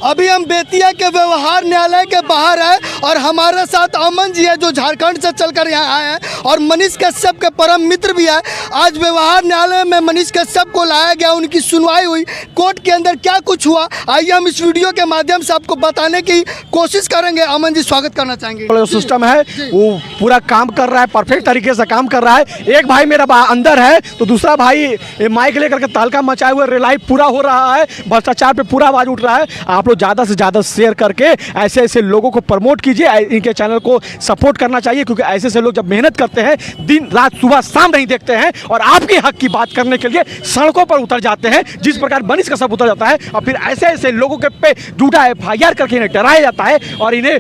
अभी हम बेतिया के व्यवहार न्यायालय के बाहर है और हमारे साथ अमन जी है जो झारखंड से चलकर यहाँ आए हैं और मनीष कश्यप के परम मित्र भी है। आज व्यवहार न्यायालय में मनीष कश्यप को लाया गया, उनकी सुनवाई हुई, कोर्ट के अंदर क्या कुछ हुआ आइए हम इस वीडियो के माध्यम से आपको बताने की कोशिश करेंगे। अमन जी स्वागत करना चाहेंगे। जो सिस्टम है वो पूरा काम कर रहा है, परफेक्ट तरीके से काम कर रहा है। एक भाई मेरा अंदर है तो दूसरा भाई माइक लेकर के तहलका मचाए हुए रिलाइव पूरा हो रहा है, भ्रष्टाचार पे पूरा आवाज उठ रहा है। आप लोग ज़्यादा से ज़्यादा शेयर करके ऐसे ऐसे लोगों को प्रमोट कीजिए, इनके चैनल को सपोर्ट करना चाहिए क्योंकि ऐसे ऐसे लोग जब मेहनत करते हैं दिन रात सुबह शाम नहीं देखते हैं और आपके हक की बात करने के लिए सड़कों पर उतर जाते हैं, जिस प्रकार मनीष कश्यप उतर जाता है और फिर ऐसे ऐसे लोगों के पे झूठा FIR करके इन्हें डराया जाता है और इन्हें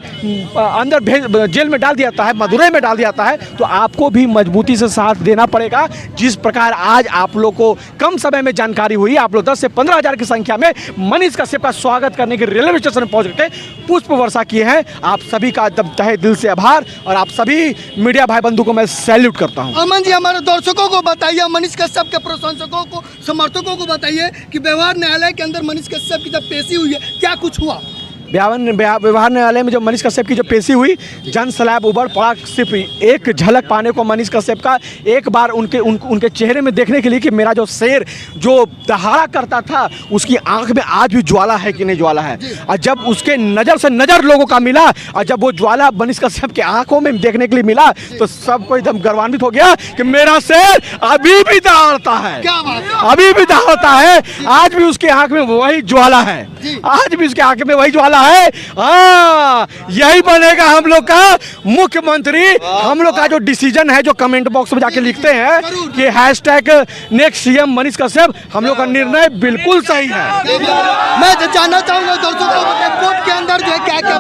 अंदर जेल में डाल दिया जाता है, मदुरई में डाल दिया जाता है। तो आपको भी मजबूती से साथ देना पड़ेगा। जिस प्रकार आज आप लोग को कम समय में जानकारी हुई, आप लोग 10 से 15 हज़ार की संख्या में मनीष कश्यप का स्वागत करने के रेलवे स्टेशन में पहुंच के पुष्प वर्षा किए हैं। आप सभी का तहे दिल से आभार और आप सभी मीडिया भाई बंधु को मैं सैल्यूट करता हूं। अमन जी हमारे दर्शकों को बताइए, मनीष कश्यप के प्रशंसकों को, समर्थकों को बताइए कि व्यवहार न्यायालय के अंदर मनीष कश्यप की जब पेशी हुई है क्या कुछ हुआ। व्यवहार न्यायालय में जो मनीष कश्यप की जो पेशी हुई, जन सैलाब उबड़ पड़ा। सिर्फ एक झलक पाने को मनीष कश्यप का एक बार उनके चेहरे में देखने के लिए कि मेरा जो शेर जो दहाड़ा करता था उसकी आंख में आज भी ज्वाला है कि नहीं ज्वाला है। और जब उसके नज़र से नज़र लोगों का मिला और जब वो ज्वाला मनीष कश्यप की आंखों में देखने के लिए मिला तो सबको एकदम गर्वान्वित हो गया कि मेरा शेर अभी भी दहाड़ता है, अभी भी दहाड़ता है। आज भी उसके आंख में वही ज्वाला है, आज भी उसके आंख में वही ज्वाला है। यही बनेगा हम लोग का मुख्यमंत्री। हम लोग का जो डिसीजन है, जो कमेंट बॉक्स में जाके लिखते हैं कि #नेक्स्ट CM मनीष कश्यप, हम लोग का निर्णय बिल्कुल सही है। मैं जानना चाहूंगा दर्शकों को कोर्ट के अंदर जो है क्या क्या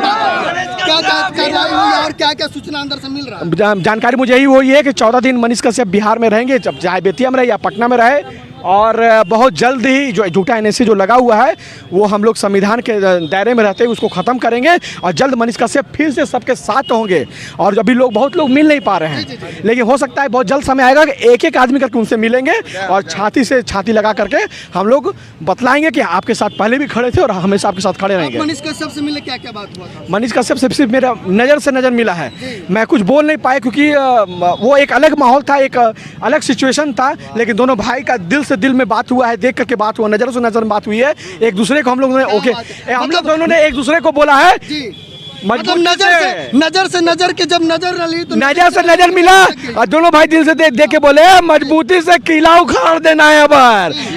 कार्रवाई हुई और क्या क्या सूचना अंदर से मिल रहा है। जानकारी मुझे यही हुई है कि 14 दिन मनीष कश्यप बिहार में रहेंगे, जब चाहे बेतिया में रहे या पटना में रहे। और बहुत जल्द ही जो झूठा NSA जो लगा हुआ है वो हम लोग संविधान के दायरे में रहते हुए उसको ख़त्म करेंगे और जल्द मनीष कश्यप फिर से सबके साथ होंगे। और अभी लोग बहुत लोग मिल नहीं पा रहे हैं, लेकिन हो सकता है बहुत जल्द समय आएगा कि एक एक आदमी करके उनसे मिलेंगे और छाती से छाती लगा करके हम लोग बतलाएंगे कि आपके साथ पहले भी खड़े थे और हमेशा आपके साथ खड़े रहेंगे। मनीष कश्यप से मिले क्या क्या बात हुआ था? मनीष कश्यप से सिर्फ मेरा नज़र से नज़र मिला है, मैं कुछ बोल नहीं पाया क्योंकि वो एक अलग माहौल था, एक अलग सिचुएशन था। लेकिन दोनों भाई का दिल से दिल में बात हुआ है, देख करके बात हुआ, नजर से नजर बात हुई है। एक दूसरे को हम लोगों ने हम लोग दोनों ने एक दूसरे को बोला है मतलब नजर से नजर के जब नजर रही तो नजर से नजर मिला और दोनों भाई दिल से देख के बोले मजबूती से किला उखाड़ देना है, अब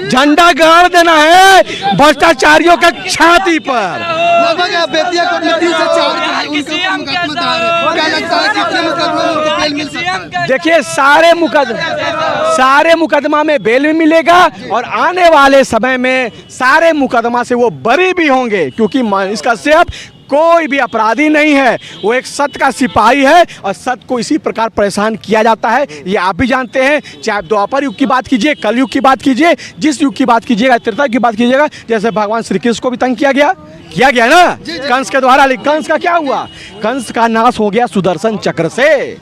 झंडा गाड़ देना है भ्रष्टाचारियों के छाती पर। लगभग बेतिया को 3 से 4 देखिए सारे मुकदमा में बेल भी मिलेगा और आने वाले समय में सारे मुकदमा से वो बरी भी होंगे क्योंकि मनीष कश्यप कोई भी अपराधी नहीं है, वो एक सत्य का सिपाही है और सत्य को इसी प्रकार परेशान किया जाता है। ये आप भी जानते हैं, चाहे आप द्वापर युग की बात कीजिए, कल युग की बात कीजिए, जिस युग की बात कीजिएगा, त्रेता की बात कीजिएगा, जैसे भगवान श्री कृष्ण को भी तंग किया गया ना कंस के द्वारा। कंस का क्या हुआ? कंस का नाश हो गया सुदर्शन चक्र से।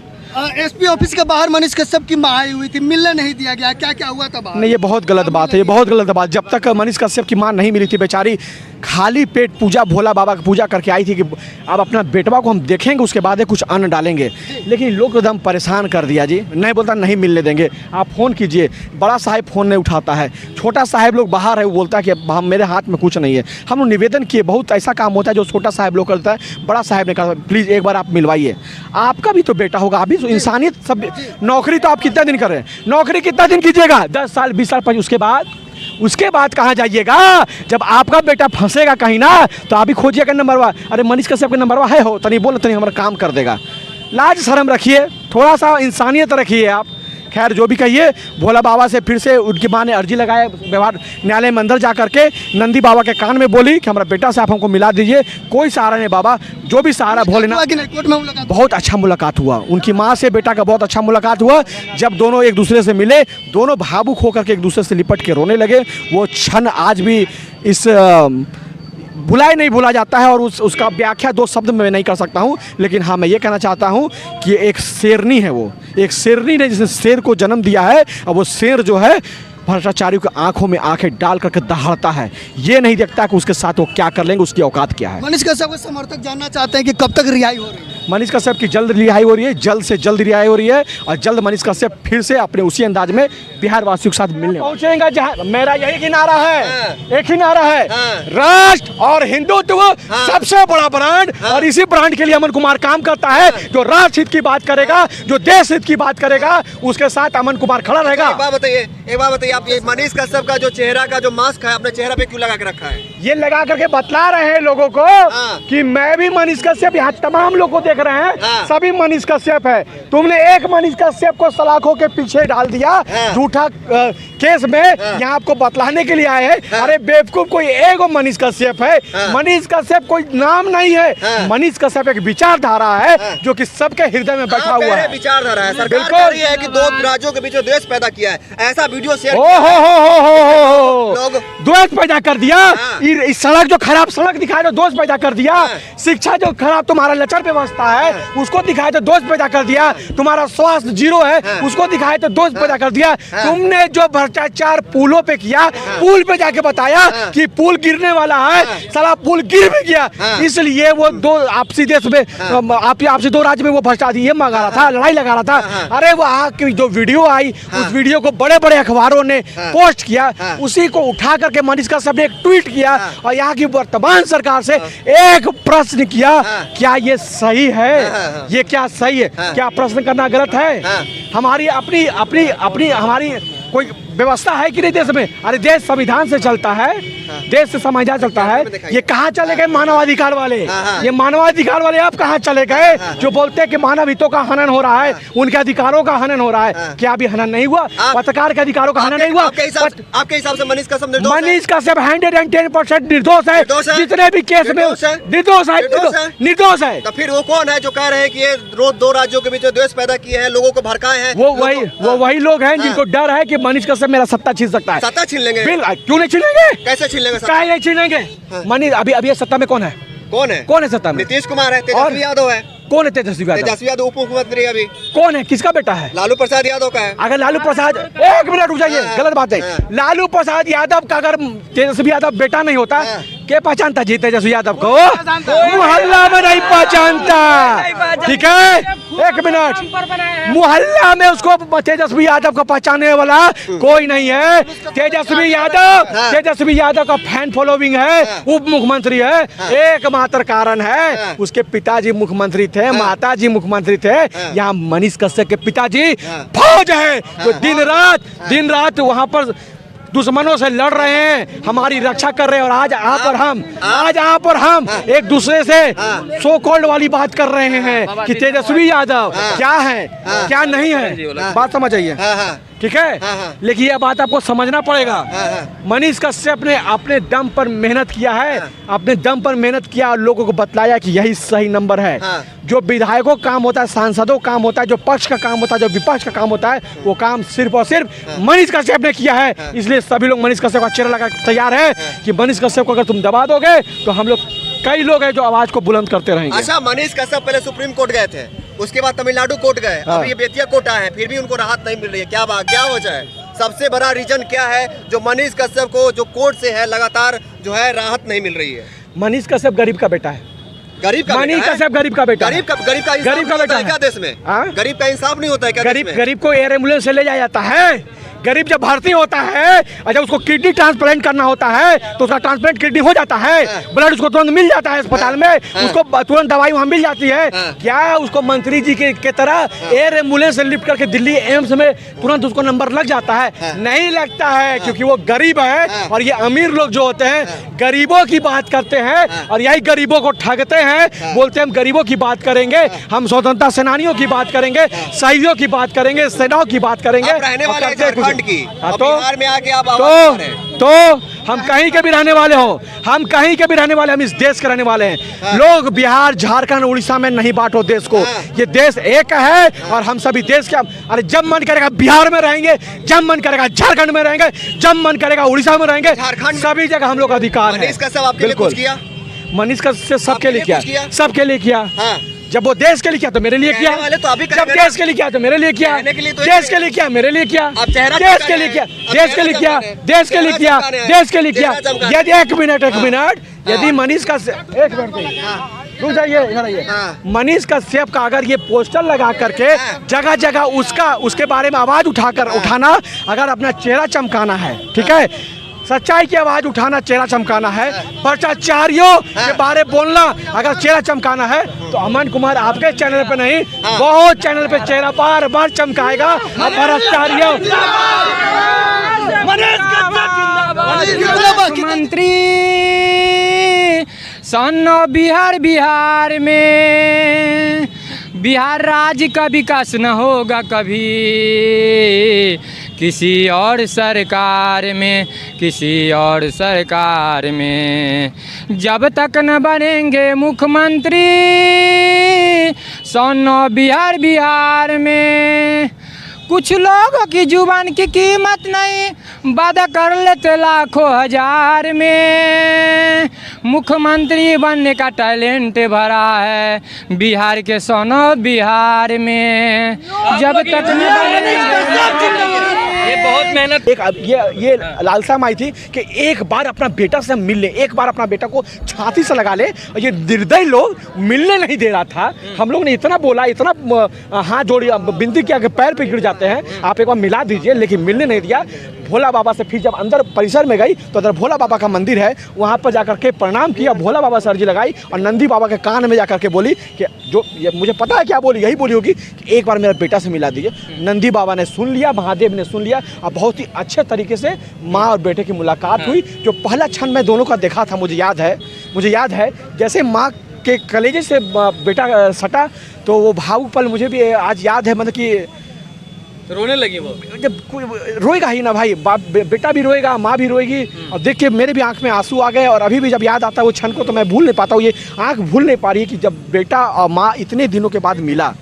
SP ऑफिस के बाहर मनीष कश्यप की मां आई हुई थी, मिलने नहीं दिया गया, क्या क्या हुआ था? नहीं, ये बहुत गलत बात है, ये बहुत गलत बात। जब तक मनीष कश्यप की मां नहीं मिली थी, बेचारी खाली पेट पूजा भोला बाबा की पूजा करके आई थी कि अब अपना बेटवा को हम देखेंगे, उसके बाद कुछ अन्न डालेंगे। लेकिन लोग एकदम परेशान कर दिया जी, नहीं बोलता नहीं मिलने देंगे। आप फ़ोन कीजिए, बड़ा साहब फ़ोन नहीं उठाता है, छोटा साहब लोग बाहर है, वो बोलता है कि मेरे हाथ में कुछ नहीं है। हम लोग निवेदन किए, बहुत ऐसा काम होता है जो छोटा साहब लोग करता है, बड़ा साहब ने कहा प्लीज़ एक बार आप मिलवाइए, आपका भी तो बेटा होगा, आप भी तो इंसानियत। सब नौकरी तो आप कितना दिन कर रहे हैं, नौकरी कितना दिन कीजिएगा? 10 साल 20 साल, 25 उसके बाद कहाँ जाइएगा? जब आपका बेटा फंसेगा कहीं ना तो आप ही खोजिएगा नंबरवा। अरे मनीष कश्यप का नंबरवा है हो, तनी बोलो, तनी हमारा काम कर देगा। लाज शर्म रखिए, थोड़ा सा इंसानियत रखिए आप। खैर जो भी कहिए, भोला बाबा से फिर से उनकी माँ ने अर्जी लगाया, व्यवहार न्यायालय में अंदर जा करके नंदी बाबा के कान में बोली कि हमारा बेटा से आप हमको मिला दीजिए। कोई सहारा नहीं बाबा, जो भी सहारा भोलेनाथ। बहुत अच्छा मुलाकात हुआ, उनकी माँ से बेटा का बहुत अच्छा मुलाकात हुआ। जब दोनों एक दूसरे से मिले, दोनों भावुक होकर के एक दूसरे से लिपट के रोने लगे। वो क्षण आज भी इस भुलाए नहीं भूला जाता है और उसका व्याख्या 2 शब्द में मैं नहीं कर सकता हूँ। लेकिन हाँ, मैं ये कहना चाहता हूँ कि एक शेरनी है, वो एक शेरनी ने जिसने शेर को जन्म दिया है और वो शेर जो है भ्रष्टाचारियों की आंखों में आंखें डाल करके दहाड़ता है। ये नहीं देखता कि उसके साथ वो क्या कर लेंगे, उसकी औकात क्या है। मनीष कश्यप के समर्थक जानना चाहते हैं कि कब तक रिहाई हो रही है। मनीष कश्यप की जल्द रिहाई हो रही है, जल्द से जल्द रिहाई हो रही है और जल्द मनीष कश्यप फिर से अपने उसी अंदाज में बिहार वासियों के साथ मिलने पहुंचेगा। जहां मेरा यही नारा है, एक ही नारा है, राष्ट्र और हिंदुत्व सबसे बड़ा ब्रांड। और इसी ब्रांड के लिए अमन कुमार काम करता है। जो राष्ट्र हित की बात करेगा, जो देश हित की बात करेगा, उसके साथ अमन कुमार खड़ा रहेगा। एक बात बताइए, आप ये मनीष कश्यप का जो चेहरा का जो मास्क है अपने चेहरा पे क्यों लगा के रखा है? ये लगा करके बतला रहे हैं लोगों को कि मैं भी मनीष कश्यप, यहाँ तमाम लोग को देख रहे हैं, सभी मनीष कश्यप है। तुमने एक मनीष कश्यप को सलाखों के पीछे डाल दिया झूठा केस में, यहाँ आपको बतलाने के लिए आए हैं। अरे बेवकूफ, कोई एगो मनीष कश्यप है। मनीष कश्यप कोई नाम नहीं है, मनीष कश्यप एक विचारधारा है जो कि सबके हृदय में बैठा हुआ है। विचारधारा है। सरकार कह रही है कि दो राज्यों के बीच में द्वेष पैदा किया है, ऐसा वीडियो शेयर लोग द्वेष पैदा कर दिया। इस सड़क जो खराब सड़क दिखाए तो दोष पैदा कर दिया, शिक्षा जो खराब तुम्हारा लचर व्यवस्था है उसको दिखाए तो दोष पैदा कर दिया, तुम्हारा स्वास्थ्य जीरो है उसको दिखाए तो दोष पैदा कर दिया। तुमने जो भ्रष्टाचार पुलों पे किया, पुल पे जाके बताया कि पुल गिरने वाला है, साला पुल गिर भी गया। इसलिए वो दो आपसी देश में आपसी दो राज्य में वो भ्रष्टाचार ये मंगा रहा था, लड़ाई लगा रहा था। अरे वहाँ की जो वीडियो आई, उस वीडियो को बड़े बड़े अखबारों ने पोस्ट किया, उसी को उठा करके मनीष कश्यप ने एक ट्वीट किया और यहाँ की वर्तमान सरकार से एक प्रश्न किया, क्या ये सही है? ये क्या सही है? क्या प्रश्न करना गलत है? हमारी अपनी अपनी अपनी हमारी कोई व्यवस्था है कि नहीं देश में? अरे देश संविधान से चलता है, देश से संविधान चलता है। ये कहाँ चले गए मानवाधिकार वाले? ये मानवाधिकार वाले अब कहाँ चले गए जो बोलते हैं कि मानव हितों का हनन हो रहा है, उनके अधिकारों का हनन हो रहा है? क्या अभी हनन नहीं हुआ? पत्रकार के अधिकारों का हनन नहीं हुआ? आपके हिसाब से मनीष कश्यप निर्दोष है? मनीष कश्यप 110% निर्दोष है, जितने भी केस में निर्दोष है, निर्दोष है। तो फिर वो कौन है जो कह रहे हैं कि ये दो राज्यों के बीच द्वेष पैदा किए हैं, लोगों को भड़काए हैं? वो वही लोग हैं जिनको डर है कि मनीष कश्यप मेरा सत्ता छीन सकता है। सत्ता छीन लेंगे? क्यों नहीं छीनेंगे? कैसे छीन लेंगे? क्या नहीं छीनेंगे? मनीष अभी ये सत्ता में कौन है? कौन है सत्ता में? नीतीश कुमार है, तेजस्वी यादव है। कौन है तेजस्वी यादव? तेजस्वी यादव उप मुख्यमंत्री अभी कौन है? किसका बेटा है? लालू प्रसाद यादव का है। अगर लालू प्रसाद, एक मिनट रुक जाइए, गलत बात है। लालू प्रसाद यादव का अगर तेजस्वी यादव बेटा नहीं होता, क्या पहचानता जी तेजस्वी यादव को? मोहल्ला में नहीं पहचानता, ठीक है? एक मिनट, मोहल्ला में उसको तेजस्वी यादव को पहचानने वाला कोई नहीं है। तेजस्वी यादव का फैन फॉलोइंग है, उप मुख्यमंत्री है। एकमात्र कारण है उसके पिताजी मुख्यमंत्री थे, माताजी मुख्यमंत्री थे। यहाँ मनीष कश्यप के पिताजी फौज है जो दिन रात वहाँ पर दुश्मनों से लड़ रहे हैं, हमारी रक्षा कर रहे हैं। और आज यहाँ पर हम एक दूसरे से सो कॉल्ड वाली बात कर रहे हैं कि तेजस्वी यादव क्या है क्या नहीं है। बात समझ आइए, ठीक है? लेकिन यह बात आपको समझना पड़ेगा। मनीष कश्यप ने अपने दम पर मेहनत किया है, अपने दम पर मेहनत किया और लोगों को बतलाया कि यही सही नंबर है। जो विधायकों का काम होता है, सांसदों का काम होता है, जो पक्ष का काम होता है, जो विपक्ष का काम होता है, वो काम सिर्फ और सिर्फ मनीष कश्यप ने किया है। इसलिए सभी लोग मनीष कश्यप का चेहरा लगा तैयार है कि मनीष कश्यप को अगर तुम दबा दोगे तो हम लोग कई लोग हैं जो आवाज को बुलंद करते रहेंगे। अच्छा, मनीष कश्यप पहले सुप्रीम कोर्ट गए थे, उसके बाद तमिलनाडु कोर्ट गए, अब ये बेतिया कोर्ट आए हैं, फिर भी उनको राहत नहीं मिल रही है। क्या वजह है? सबसे बड़ा रीजन क्या है जो मनीष कश्यप को जो कोर्ट से है लगातार जो है राहत नहीं मिल रही है? मनीष कश्यप गरीब का बेटा है। मनीष कश्यप गरीब का बेटा, गरीब का बेटा है क्या देश में? गरीब का इंसाफ नहीं होता है क्या? गरीब को एयर एम्बुलेंस से ले जाया जाता है। गरीब जब भर्ती होता है, अच्छा उसको किडनी ट्रांसप्लांट करना होता है तो उसका ट्रांसप्लांट किडनी हो जाता है, ब्लड उसको तुरंत मिल जाता है अस्पताल में, उसको तुरंत दवाई वहाँ मिल जाती है। क्या उसको मंत्री जी के तरह एयर एम्बुलेंस से लिफ्ट करके दिल्ली एम्स में तुरंत उसको नंबर लग जाता है? नहीं लगता है, क्योंकि वो गरीब है। और ये अमीर लोग जो होते हैं गरीबों की बात करते हैं और यही गरीबों को ठगते हैं। बोलते हैं हम गरीबों की बात करेंगे, हम स्वतंत्रता सेनानियों की बात करेंगे, शहीदों की बात करेंगे, सेनाओं की बात करेंगे। बिहार में आके आप तो हम कहीं के भी रहने वाले हो, हम कहीं के भी रहने वाले, हम इस देश के रहने वाले हैं। लोग बिहार, झारखंड, उड़ीसा में नहीं बांटो देश को। ये देश एक है और हम सभी देश के, अरे जब मन करेगा बिहार में रहेंगे, जब मन करेगा झारखंड में रहेंगे, जब मन करेगा उड़ीसा में रहेंगे, सभी जगह हम लोग का अधिकार है। मनीष कश्यप आपके लिए कुछ किया? मनीष कश्यप सबके लिए किया, सबके लिए किया। जब वो देश के लिए किया तो मेरे लिए किया, कहने वाले तो अभी जब करेंगे ना। देश के लिए किया तो मेरे लिए किया, कहने के लिए तो देश के लिए किया मेरे लिए किया, अब चेहरा देश चमकाने के लिए किया, हैं। अब देश के लिए किया, चेहरा देश के लिए किया, चमकाने हैं। देश के लिए किया। चेहरा चमकाने हैं। यदि एक मिनट यदि मनीष का एक मिनट रुक जाइए, इधर आइए। हाँ। मनीष कश्यप का अगर ये पोस्टर लगा करके जगह जगह उसके बारे में आवाज उठाना, अगर अपना चेहरा चमकाना है, ठीक है, सच्चाई की आवाज उठाना, चेहरा चमकाना है, भ्रष्टाचारियों के बारे बोलना अगर चेहरा चमकाना है, तो अमन कुमार आपके चैनल पे नहीं, बहुत चैनल पे चेहरा बार बार चमकाएगा। भ्रष्टाचारियों मुख्यमंत्री सन्नो बिहार में बिहार राज्य का विकास न होगा कभी किसी और सरकार में जब तक न बनेंगे मुख्यमंत्री सन्नो बिहार में। कुछ लोगों की जुबान की कीमत नहीं, वादा कर लेते लाखों हजार में। मुख्यमंत्री बनने का टैलेंट भरा है बिहार के सोनो बिहार में, जब तक न बनेंगे। ये बहुत मेहनत। एक ये लालसा माई थी कि एक बार अपना बेटा से मिल ले, एक बार अपना बेटा को छाती से लगा ले। और ये निर्दयी लोग मिलने नहीं दे रहा था। हम लोग ने इतना बोला, इतना हाथ जोड़ी विनती किया कि पैर पे गिर जाते हैं, आप एक बार मिला दीजिए, लेकिन मिलने नहीं दिया। भोला बाबा से फिर जब अंदर परिसर में गई तो अंदर भोला बाबा का मंदिर है, वहाँ पर जाकर के प्रणाम किया, भोला बाबा से अर्जी लगाई और नंदी बाबा के कान में जाकर के बोली कि जो ये मुझे पता है क्या बोली, यही बोली होगी कि एक बार मेरा बेटा से मिला दीजिए। नंदी बाबा ने सुन लिया, महादेव ने सुन लिया और बहुत ही अच्छे तरीके से माँ और बेटे की मुलाकात हुई। जो पहला क्षण मैं दोनों का देखा था, मुझे याद है जैसे माँ के कलेजे से बेटा सटा, तो वो भावुक पल मुझे भी आज याद है। मतलब कि रोने लगी वो, जब रोएगा ही ना भाई, बाप बेटा भी रोएगा, माँ भी रोएगी। और देख के मेरे भी आंख में आंसू आ गए और अभी भी जब याद आता है वो क्षण को तो मैं भूल नहीं पाता हूँ। ये आंख भूल नहीं पा रही है कि जब बेटा और माँ इतने दिनों के बाद मिला।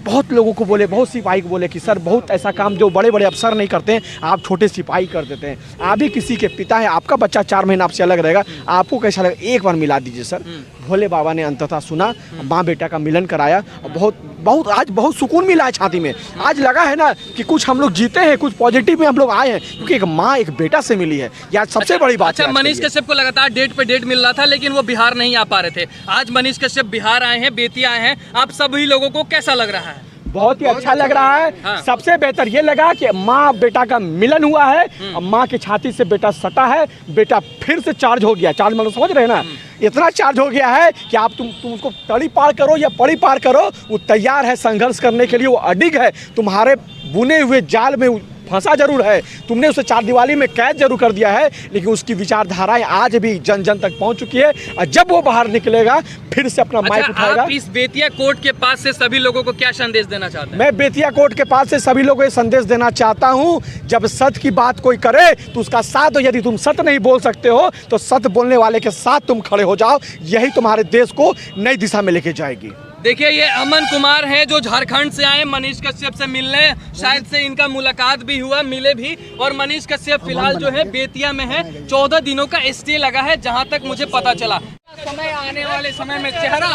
बहुत लोगों को बोले, बहुत सिपाही को बोले कि सर बहुत ऐसा काम जो बड़े बड़े अफसर नहीं करते हैं, आप छोटे सिपाही कर देते हैं। आप भी किसी के पिता हैं, आपका बच्चा 4 महीना आपसे अलग रहेगा, आपको कैसा लगेगा, एक बार मिला दीजिए सर। भोले बाबा ने अंततः सुना, माँ बेटा का मिलन कराया और बहुत आज बहुत सुकून मिला है छाती में। आज लगा है ना कि कुछ हम लोग जीते हैं, कुछ पॉजिटिव में हम लोग आए हैं, क्योंकि एक माँ एक बेटा से मिली है। ये आज सबसे बड़ी बात है। अच्छा, मनीष कश्यप को लगातार डेट पे डेट मिल रहा था, लेकिन वो बिहार नहीं आ पा रहे थे। आज मनीष कश्यप बिहार आए हैं, बेतिया आए हैं, आप सभी लोगों को कैसा लग रहा है? बहुत ही अच्छा लग रहा है। हाँ। सबसे बेहतर ये लगा कि माँ बेटा का मिलन हुआ है और माँ की छाती से बेटा सटा है, बेटा फिर से चार्ज हो गया। चार्ज मतलब समझ रहे हैं ना, इतना चार्ज हो गया है कि आप तुम उसको तड़ी पार करो या पड़ी पार करो, वो तैयार है संघर्ष करने के लिए, वो अडिग है। तुम्हारे बुने हुए जाल में फंसा जरूर है, तुमने उसे 4 दीवारी में कैद जरूर कर दिया है, लेकिन उसकी विचारधाराएं आज भी जन जन तक पहुंच चुकी है। और जब वो बाहर निकलेगा फिर से अपना माइक उठाएगा। आप इस बेतिया कोर्ट के पास से सभी लोगों को क्या संदेश देना चाहते हैं? मैं बेतिया कोर्ट के पास से सभी लोगों को ये संदेश देना चाहता हूं, जब सत्य की बात कोई करे तो उसका साथ दो। यदि तुम सत्य नहीं बोल सकते हो तो सत्य बोलने वाले के साथ तुम खड़े हो जाओ, यही तुम्हारे देश को नई दिशा में लेके जाएगी। देखिए, ये अमन कुमार हैं जो झारखंड से आए मनीष कश्यप से मिलने, शायद से इनका मुलाकात भी हुआ, मिले भी। और मनीष कश्यप फिलहाल जो है बेतिया में है, 14 दिनों का स्टे लगा है, जहां तक मुझे पता चला। समय आने वाले समय में चेहरा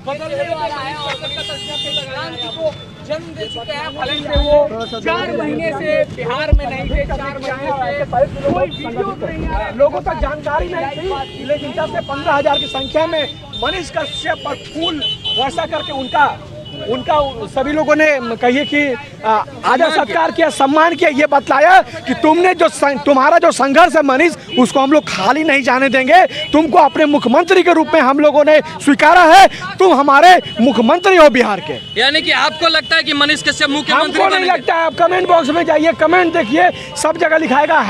बदलने वाला है और क्रांति को जन्म दे चुके हैं। हालांकि वो 4 महीने से बिहार में नहीं थे, 4 महीने से कोई वीडियो नहीं है, लोगों तक जानकारी नहीं थी, लेकिन 10 से 15,000 की संख्या में मनीष कश्यप पर फूल वर्षा करके उनका सभी लोगों ने कहिए कि आदर सत्कार किया, सम्मान किया, ये बतलाया कि तुमने तुम्हारा जो संघर्ष है मनीष, उसको हम लोग खाली नहीं जाने देंगे। तुमको अपने मुख्यमंत्री के रूप में हम लोगों ने स्वीकारा है, तुम हमारे मुख्यमंत्री हो बिहार के। यानी कि आपको लगता है कि मनीष कश्यप मुख्यमंत्री हमको नहीं लगता है। आप कमेंट बॉक्स में जाइए, कमेंट देखिए, सब जगह लिखाएगा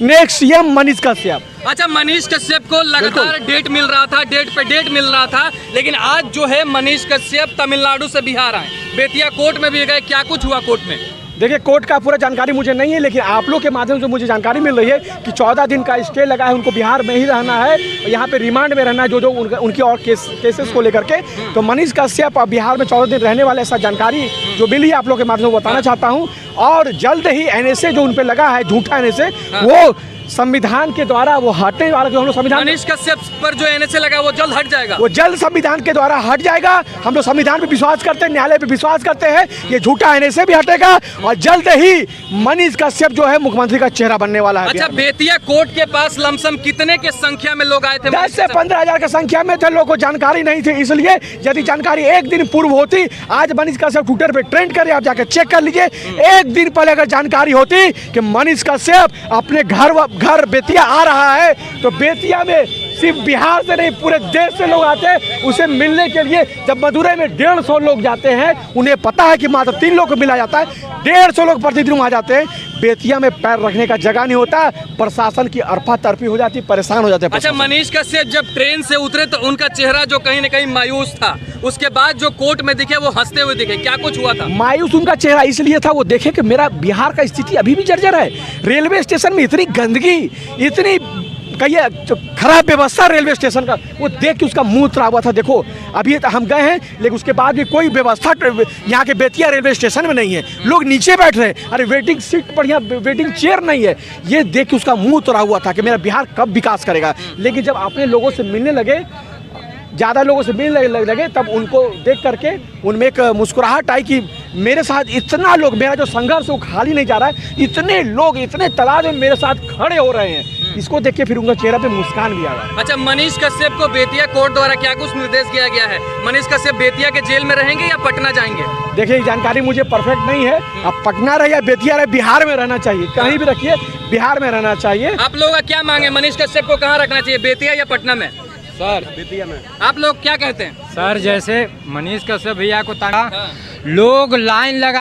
#नेक्स्ट CM मनीष कश्यप। अच्छा, मनीष कश्यप को लगातार डेट मिल रहा था, डेट पे डेट मिल रहा था, लेकिन आज जो है मनीष कश्यप तमिलनाडु से बिहार आए, बेतिया कोर्ट में भी गए। क्या कुछ हुआ कोर्ट में? देखिए, कोर्ट का पूरा जानकारी मुझे नहीं है, लेकिन आप लोग के माध्यम से मुझे जानकारी मिल रही है कि 14 दिन का स्टे लगा है, उनको बिहार में ही रहना है, यहाँ पे रिमांड में रहना है, जो उनकी और केसेस को लेकर के। तो मनीष कश्यप बिहार में 14 दिन रहने वाले, ऐसा जानकारी जो मिली है आप लोग के माध्यम से बताना चाहता हूँ। और जल्द ही NSA जो उन पर लगा है, झूठा NSA, वो संविधान के द्वारा वो हटने वाला, जो हम लोग संविधान मनीष कश्यप पर जो एनएसए लगा वो जल्द हट जाएगा। वो जल्द संविधान के द्वारा हट जाएगा। हम लोग संविधान पे विश्वास करते हैं, न्यायालय पे विश्वास करते हैं। ये झूठा एनएसए भी हटेगा और जल्द ही मनीष कश्यप जो है मुख्यमंत्री का चेहरा बनने वाला है। अच्छा, बेतिया कोर्ट के पास लमसम कितने के संख्या में लोग आए थे? 10 से 15 हजार की संख्या में थे। लोगों को जानकारी नहीं थी, इसलिए यदि जानकारी एक दिन पूर्व होती, आज मनीष कश्यप ट्विटर पे ट्रेंड करे, आप जाकर चेक कर लीजिए। एक दिन पहले अगर जानकारी होती कि मनीष कश्यप अपने घर बेतिया आ रहा है, तो बेतिया में सिर्फ बिहार से नहीं पूरे देश से लोग आते हैं उसे मिलने के लिए। जब मदुरई में 150 लोग जाते हैं, उन्हें पता है कि मात्र 3 लोग को मिला जाता है, 150 लोग प्रतिदिन वहाँ जाते हैं। बेतिया में पैर रखने का जगह नहीं होता, प्रशासन की अरफा तरफी हो जाती, परेशान हो जाते हैं। अच्छा, मनीष कश्यप जब ट्रेन से उतरे तो उनका चेहरा जो कहीं न कहीं मायूस था, उसके बाद जो कोर्ट में दिखे वो हंसते हुए दिखे, क्या कुछ हुआ था? मायूस उनका चेहरा इसलिए था, वो देखे कि मेरा बिहार का स्थिति अभी भी जर्जर है। रेलवे स्टेशन में इतनी गंदगी, इतनी कहिए खराब व्यवस्था रेलवे स्टेशन का, वो देख के उसका मुंह उतरा हुआ था। देखो अभी हम गए हैं, लेकिन उसके बाद भी कोई व्यवस्था यहाँ के बेतिया रेलवे स्टेशन में नहीं है। लोग नीचे बैठ रहे हैं, अरे वेटिंग सीट बढ़िया, वेटिंग चेयर नहीं है। ये देख के उसका मुंह उतरा हुआ था कि मेरा बिहार कब विकास करेगा। लेकिन जब अपने लोगों से मिलने लगे, ज़्यादा लोगों से मिलने लगे, तब उनको देख करके उनमें एक मुस्कुराहट आई कि मेरे साथ इतना लोग, मेरा जो संघर्ष वो खाली नहीं जा रहा है, इतने लोग, इतने तादाद में मेरे साथ खड़े हो रहे हैं। इसको देख के फिर उनका चेहरा पे मुस्कान भी आ रहा है। अच्छा, मनीष कश्यप को बेतिया कोर्ट द्वारा क्या कुछ निर्देश दिया गया है? मनीष कश्यप बेतिया के जेल में रहेंगे या पटना जाएंगे? देखिए, ये जानकारी मुझे परफेक्ट नहीं है। अब पटना रहे या बेतिया रहे, बिहार में रहना चाहिए, कहीं भी रखिए, बिहार में रहना चाहिए। आप लोग का क्या मांगे, मनीष कश्यप को कहाँ रखना चाहिए, बेतिया या पटना में? सर, बेतिया में। आप लोग क्या कहते हैं? सर, जैसे मनीष कश्यप भैया को ताना, लोग लाइन लगा